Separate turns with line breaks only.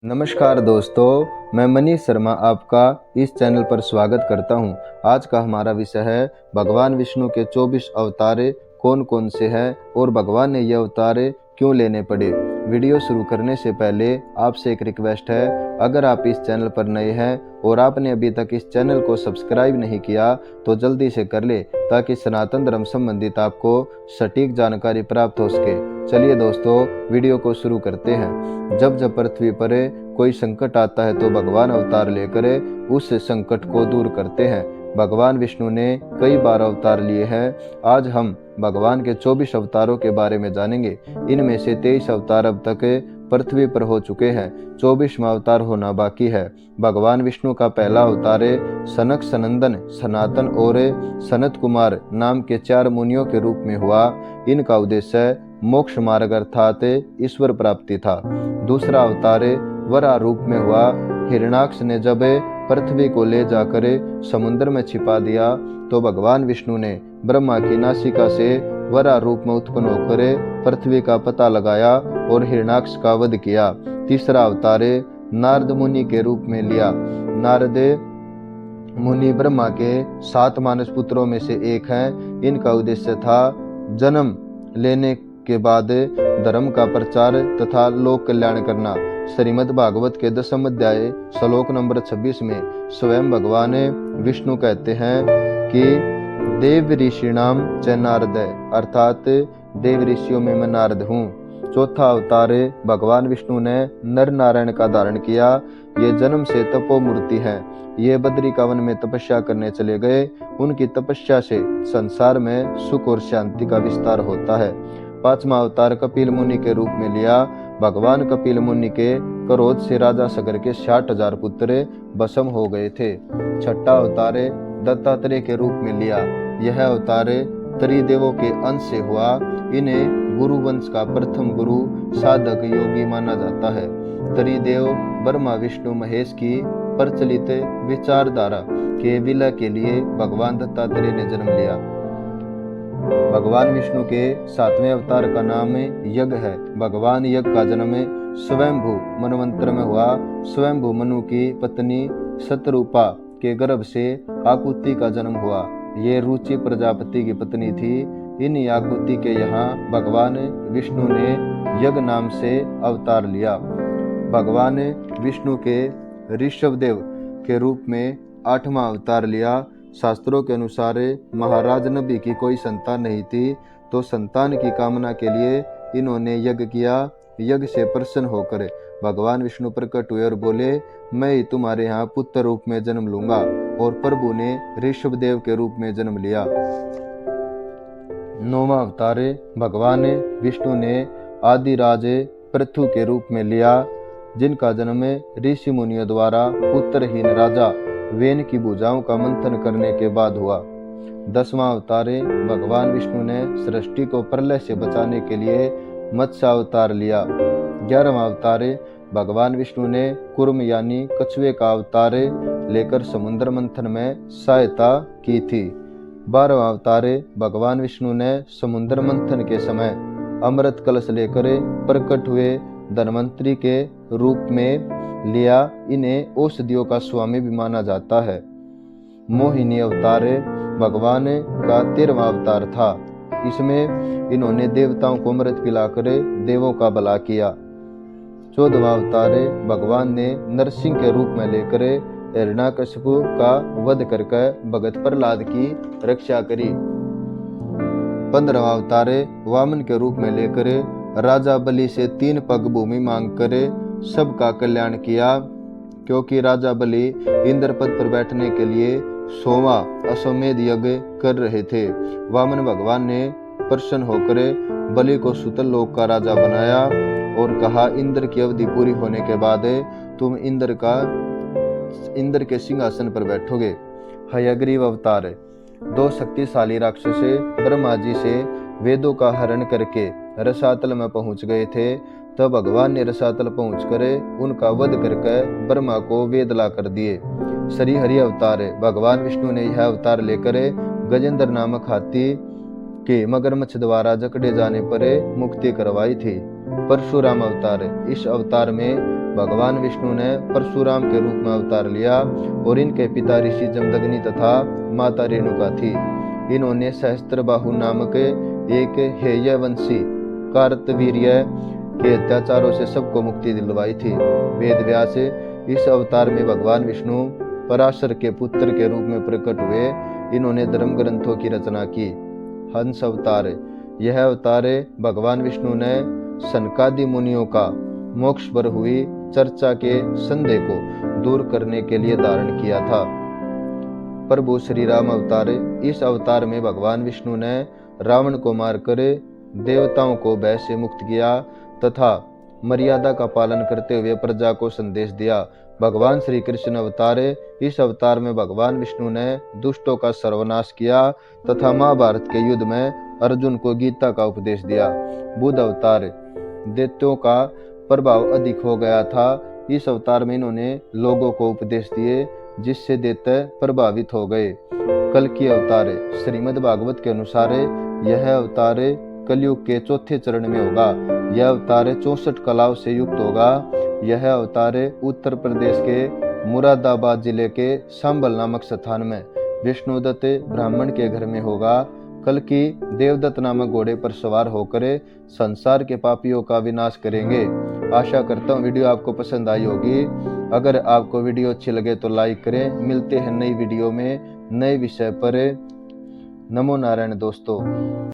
नमस्कार दोस्तों, मैं मनीष शर्मा आपका इस चैनल पर स्वागत करता हूं। आज का हमारा विषय है भगवान विष्णु के 24 अवतारे कौन कौन से हैं और भगवान ने ये अवतारे क्यों लेने पड़े। वीडियो शुरू करने से पहले आपसे एक रिक्वेस्ट है, अगर आप इस चैनल पर नए हैं और आपने अभी तक इस चैनल को सब्सक्राइब नहीं किया तो जल्दी से कर ले, ताकि सनातन धर्म संबंधित आपको सटीक जानकारी प्राप्त हो सके। चलिए दोस्तों, वीडियो को शुरू करते हैं। जब पृथ्वी पर कोई संकट आता है तो भगवान अवतार लेकर उस संकट को दूर करते हैं। भगवान विष्णु ने कई बार अवतार लिए हैं। आज हम भगवान के 24 अवतारों के बारे में जानेंगे। इनमें से 23 अवतार अब तक पृथ्वी पर हो चुके हैं, 24वां अवतार होना बाकी है। भगवान विष्णु का पहला अवतार सनक, सनंदन, सनातन और सनत कुमार नाम के 4 मुनियों के रूप में हुआ। इनका उद्देश्य मोक्ष मार्ग अर्थात ईश्वर प्राप्ति था। दूसरा अवतार वराह रूप में हुआ। हिरण्याक्ष ने जब पृथ्वी को ले जाकर समुद्र में छिपा दिया तो भगवान विष्णु ने ब्रह्मा की नासिका से वराह रूप में उत्पन्न होकर पृथ्वी का पता लगाया और हिरण्याक्ष का वध किया। तीसरा अवतार नारद मुनि के रूप में लिया। नारद मुनि ब्रह्मा के 7 मानस पुत्रों में से एक हैं। इनका उद्देश्य था जन्म लेने के बाद धर्म का प्रचार तथा लोक कल्याण करना। श्रीमद् भागवत के 10वें अध्याय श्लोक नंबर 26 में स्वयं भगवान विष्णु कहते हैं कि देव ऋषिणाम च नारद, अर्थात देव ऋषियों में मैं नारद हूँ। चौथा अवतार भगवान विष्णु ने नर नारायण का धारण किया। ये जन्म से तपो मूर्ति हैं। ये बद्रिका वन में तपस्या करने चले गए। उनकी तपस्या से संसार में सुख और शांति का विस्तार होता है। 5वां अवतार कपिल मुनि के रूप में लिया। भगवान कपिल मुनि के क्रोध से राजा सगर के 60,000 पुत्र भस्म हो गए थे। 6ठा अवतार दत्तात्रेय के रूप में लिया। यह अवतार त्रिदेवों के अंश से हुआ। इन्हें गुरु वंश का प्रथम गुरु साधक योगी माना जाता है। त्रिदेव ब्रह्मा विष्णु महेश की प्रचलित विचारधारा के विलय के लिए भगवान दत्तात्रेय ने जन्म लिया। भगवान विष्णु के 7वें अवतार का नाम यज्ञ है। भगवान यज्ञ का जन्म स्वयंभू मनवंतर में हुआ। स्वयंभू मनु की पत्नी शतरूपा के गर्भ से आकुति का जन्म हुआ। ये रुचि प्रजापति की पत्नी थी। इन आकुति के यहाँ भगवान विष्णु ने यज्ञ नाम से अवतार लिया। भगवान विष्णु के ऋषभदेव के रूप में 8वां अवतार लिया। शास्त्रों के अनुसार महाराज नबी की कोई संतान नहीं थी, तो संतान की कामना के लिए इन्होंने यज्ञ किया। यज्ञ से प्रसन्न होकर भगवान विष्णु प्रकट हुए और बोले, मैं ही तुम्हारे यहाँ पुत्र रूप में जन्म लूंगा। और प्रभु ने ऋषभदेव के रूप में जन्म लिया। 9वां अवतार भगवान विष्णु ने आदिराज पृथु के रूप में लिया, जिनका जन्म ऋषि मुनियों द्वारा पुत्रहीन राजा वेन की भुजाओं का मंथन करने के बाद हुआ। 10वां अवतार भगवान विष्णु ने सृष्टि को प्रलय से बचाने के लिए मत्स्य अवतार लिया। 11वां अवतार भगवान विष्णु ने कुर्म यानी कछुए का अवतार लेकर समुद्र मंथन में सहायता की थी। 12वां अवतार भगवान विष्णु ने समुद्र मंथन के समय अमृत कलश लेकर प्रकट हुए धन्वंतरी के रूप में लिया। इन्हें औषधियों का स्वामी भी माना जाता है। मोहिनी अवतार भगवान का 13वां अवतार था। इसमें इन्होंने देवताओं को अमृत पिलाकर देवों का भला किया। 14वां अवतार भगवान ने नरसिंह के रूप में लेकर हिरण्याकशिपु का वध करके भगत प्रहलाद की रक्षा करी। 15वां अवतार वामन के रूप में लेकर राजा बलि से 3 पग भूमि मांगकर सबका कल्याण किया। क्योंकि राजा बलि इंद्र पद पर बैठने के लिए 100वां अश्वमेध यज्ञ कर रहे थे। वामन भगवान ने प्रसन्न होकर बलि को सुतल लोक का राजा बनाया और कहा, इंद्र की अवधि पूरी होने के बाद तुम इंद्र के सिंहासन पर बैठोगे। हयग्रीव अवतार 2 शक्तिशाली राक्षस ब्रह्मा जी से वेदों का हरण करके रसातल में पहुंच गए थे। तब भगवान ने रसातल पहुंचकर उनका वध करके ब्रह्मा को वेद ला कर दिए। श्री हरि अवतार भगवान विष्णु ने यह अवतार लेकर गजेंद्र नामक हाथी के मगरमच्छ द्वारा जकड़े जाने पर मुक्ति करवाई थी। परशुराम अवतार। इस अवतार में भगवान विष्णु ने परशुराम के रूप में अवतार लिया और इनके पिता ऋषि जमदग्नि तथा माता रेणुका थी। इन्होंने सहस्त्रबाहु नामक एक हेयवंशी कार्तवीर्य के अत्याचारों से सबको मुक्ति दिलवाई थी। वेद व्यास इस अवतार में भगवान विष्णु पराशर के पुत्र के रूप में प्रकट हुए। इन्होंने धर्म ग्रंथों की रचना की। हंस अवतार। यह अवतार भगवान विष्णु ने सनकादि मुनियों का मोक्ष पर हुई चर्चा के संदेह को दूर करने के लिए धारण किया था। प्रभु श्री राम अवतार। इस अवतार में भगवान विष्णु ने रावण को मारकर देवताओं को भय से मुक्त किया तथा मर्यादा का पालन करते हुए प्रजा को संदेश दिया। भगवान श्री कृष्ण अवतार। इस अवतार में भगवान विष्णु ने दुष्टों का सर्वनाश किया तथा महाभारत के युद्ध में अर्जुन को गीता का उपदेश दिया। बुद्ध अवतार। दैत्यों का प्रभाव अधिक हो गया था। इस अवतार में इन्होंने लोगों को उपदेश दिए जिससे दैत्य प्रभावित हो गए। कल्कि अवतार। श्रीमद् भागवत के अनुसार यह अवतार कलयुग के चौथे चरण में होगा। यह अवतार 64 कलाओं से युक्त होगा। यह अवतार उत्तर प्रदेश के मुरादाबाद जिले के संबल नामक स्थान में विष्णुदत्त ब्राह्मण के घर में होगा। कल्कि देवदत्त नामक घोड़े पर सवार होकर संसार के पापियों का विनाश करेंगे। आशा करता हूँ वीडियो आपको पसंद आई होगी। अगर आपको वीडियो अच्छी लगे तो लाइक करें। मिलते हैं नई वीडियो में नए विषय पर। नमो नारायण दोस्तों।